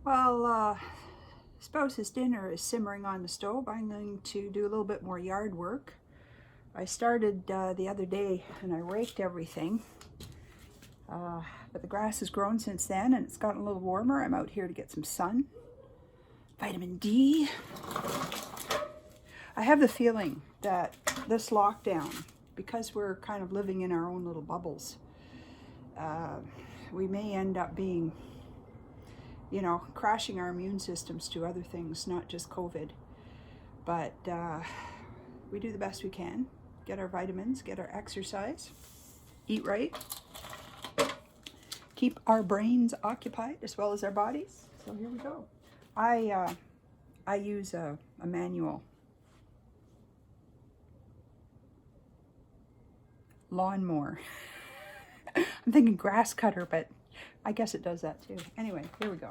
While spouse's dinner is simmering on the stove, I'm going to do a little bit more yard work. I started the other day and I raked everything, but the grass has grown since then and it's gotten a little warmer. I'm out here to get some sun, vitamin D. I have the feeling that this lockdown, because we're kind of living in our own little bubbles, we may end up being, you know, crashing our immune systems to other things, not just COVID. But we do the best we can. Get our vitamins, get our exercise, eat right, keep our brains occupied as well as our bodies. So here we go. I use a manual lawnmower. I'm thinking grass cutter, but I guess it does that too. Anyway, here we go.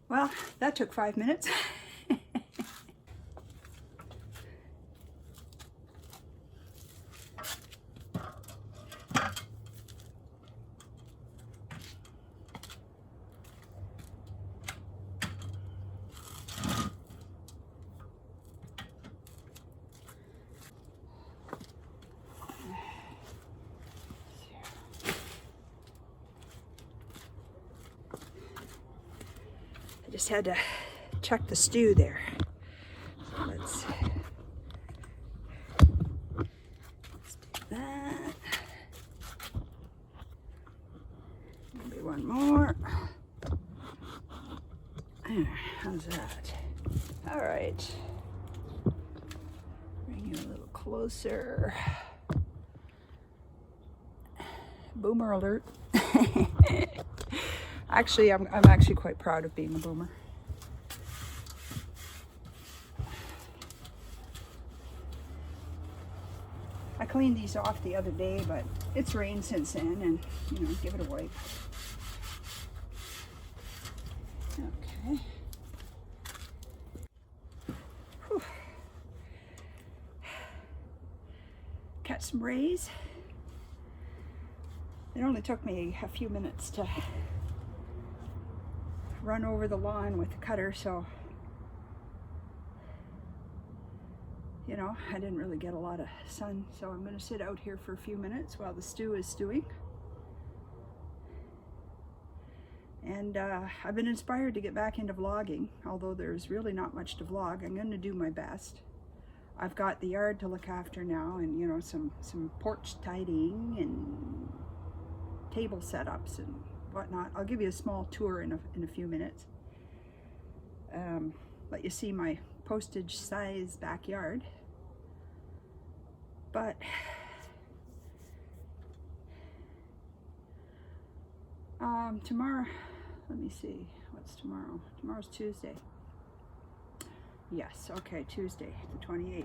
Well, that took 5 minutes. I just had to check the stew there. So let's do that. Maybe one more. There, how's that? All right. Bring you a little closer. Boomer alert. Actually, I'm actually quite proud of being a boomer. I cleaned these off the other day, but it's rained since then, and you know, give it a wipe. Okay. Whew. Catch some rays. It only took me a few minutes to run over the lawn with the cutter, so you know, I didn't really get a lot of sun, so I'm going to sit out here for a few minutes while the stew is stewing. And I've been inspired to get back into vlogging, although there's really not much to vlog. I'm going to do my best. I've got the yard to look after now, and you know, some porch tidying and table setups and whatnot. I'll give you a small tour in a few minutes. Let you see my postage size backyard. But tomorrow, let me see, what's tomorrow? Tomorrow's Tuesday. Yes, okay, Tuesday, the 28th.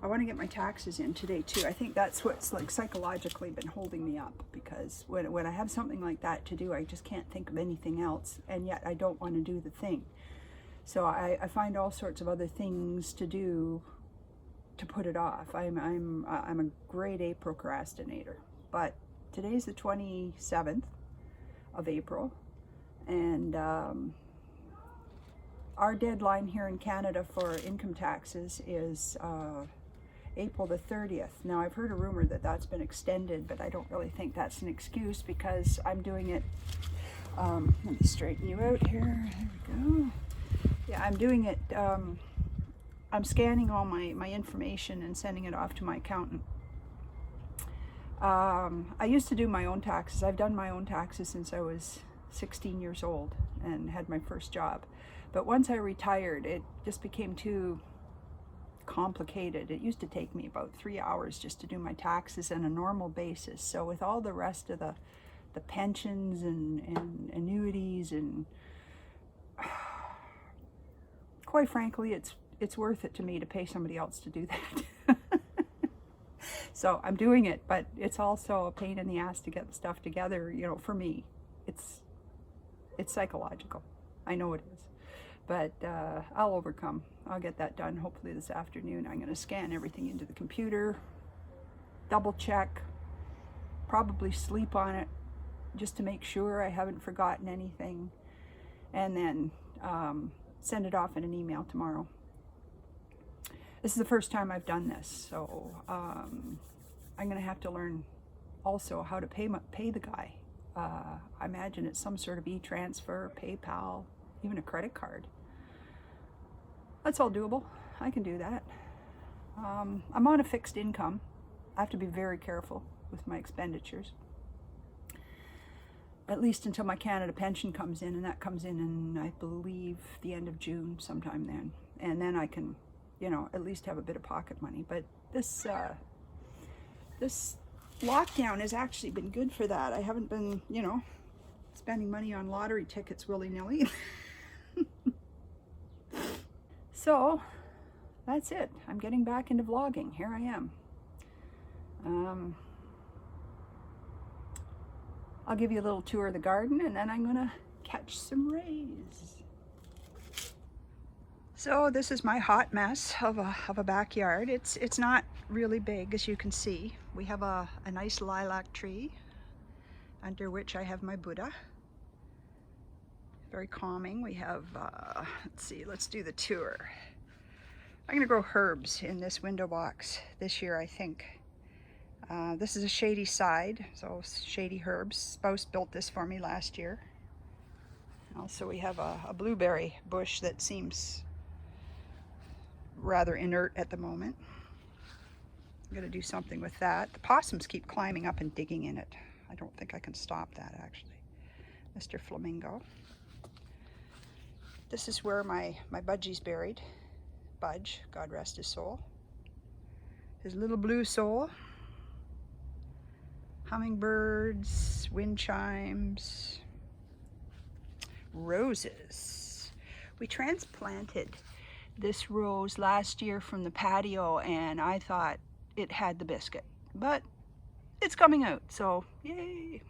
I want to get my taxes in today too. I think that's what's like psychologically been holding me up, because when I have something like that to do, I just can't think of anything else, and yet I don't want to do the thing. So I find all sorts of other things to do to put it off. I'm a grade A procrastinator. But today's the 27th of April, and our deadline here in Canada for income taxes is April the 30th. Now, I've heard a rumor that that's been extended, but I don't really think that's an excuse, because I'm doing it, let me straighten you out here, there we go. Yeah, I'm doing it, I'm scanning all my information and sending it off to my accountant. I used to do my own taxes. I've done my own taxes since I was 16 years old and had my first job. But once I retired, it just became too complicated. It used to take me about 3 hours just to do my taxes on a normal basis. So with all the rest of the pensions and annuities, and quite frankly, it's worth it to me to pay somebody else to do that. So I'm doing it, but it's also a pain in the ass to get the stuff together. You know, for me, it's psychological. I know it is, but I'll overcome. I'll get that done hopefully this afternoon. I'm going to scan everything into the computer, double check, probably sleep on it just to make sure I haven't forgotten anything, and then send it off in an email tomorrow. This is the first time I've done this, so I'm going to have to learn also how to pay the guy. I imagine it's some sort of e-transfer, PayPal, even a credit card. That's all doable. I can do that. I'm on a fixed income. I have to be very careful with my expenditures, at least until my Canada pension comes in, and that comes in I believe the end of June, sometime then. And then I can, you know, at least have a bit of pocket money. But this lockdown has actually been good for that. I haven't been, you know, spending money on lottery tickets willy-nilly. So that's it. I'm getting back into vlogging. Here I am. I'll give you a little tour of the garden, and then I'm gonna catch some rays. So this is my hot mess of a backyard. It's not really big, as you can see. We have a nice lilac tree under which I have my Buddha. Very calming. We have, let's see, let's do the tour. I'm gonna grow herbs in this window box this year, I think. This is a shady side, so shady herbs. Spouse built this for me last year. Also, we have a blueberry bush that seems rather inert at the moment. I'm gonna do something with that. The possums keep climbing up and digging in it. I don't think I can stop that, actually. Mr. Flamingo. This is where my Budgie's buried. Budge, God rest his soul. His little blue soul. Hummingbirds, wind chimes, roses. We transplanted this rose last year from the patio, and I thought it had the biscuit, but it's coming out, so yay.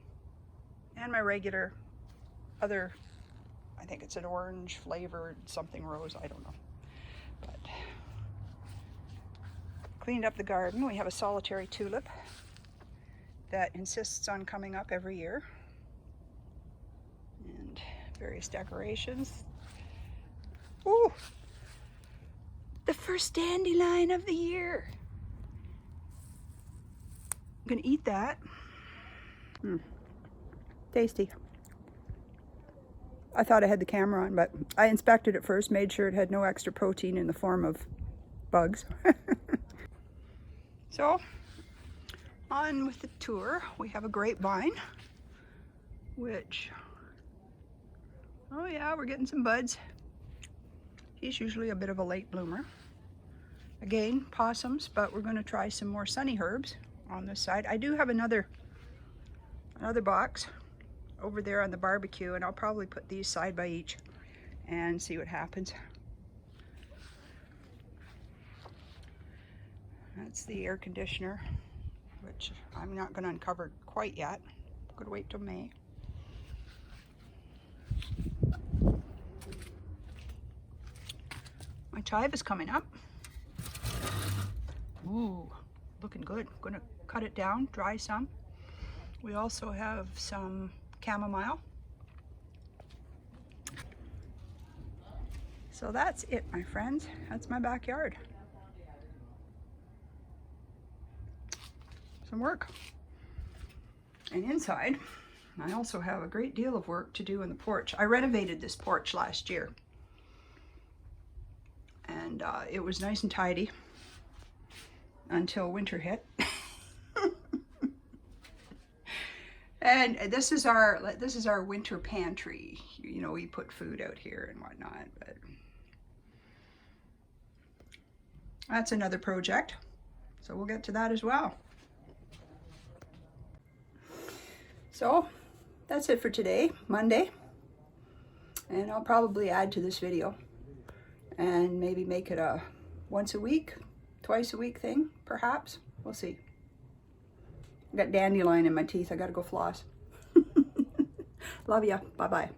And my regular other, I think it's an orange flavored something rose, I don't know. But cleaned up the garden. We have a solitary tulip that insists on coming up every year, and various decorations. Ooh, the first dandelion of the year. I'm gonna eat that. Tasty. I thought I had the camera on, but I inspected it first, made sure it had no extra protein in the form of bugs. So, on with the tour. We have a grapevine, which, oh yeah, we're getting some buds. He's usually a bit of a late bloomer. Again, possums, but we're going to try some more sunny herbs on this side. I do have another box over there on the barbecue, and I'll probably put these side by each and see what happens. That's the air conditioner, which I'm not going to uncover quite yet. I'm going to wait till May. My chive is coming up. Ooh, looking good. I'm going to cut it down, dry some. We also have some chamomile. So that's it, my friends. That's my backyard. Some work. And inside, I also have a great deal of work to do in the porch. I renovated this porch last year, and it was nice and tidy until winter hit. And this is our winter pantry. You know, we put food out here and whatnot, but that's another project. So we'll get to that as well. So that's it for today, Monday. And I'll probably add to this video and maybe make it a once a week, twice a week thing, perhaps. We'll see. I got dandelion in my teeth. I gotta go floss. Love ya. Bye-bye.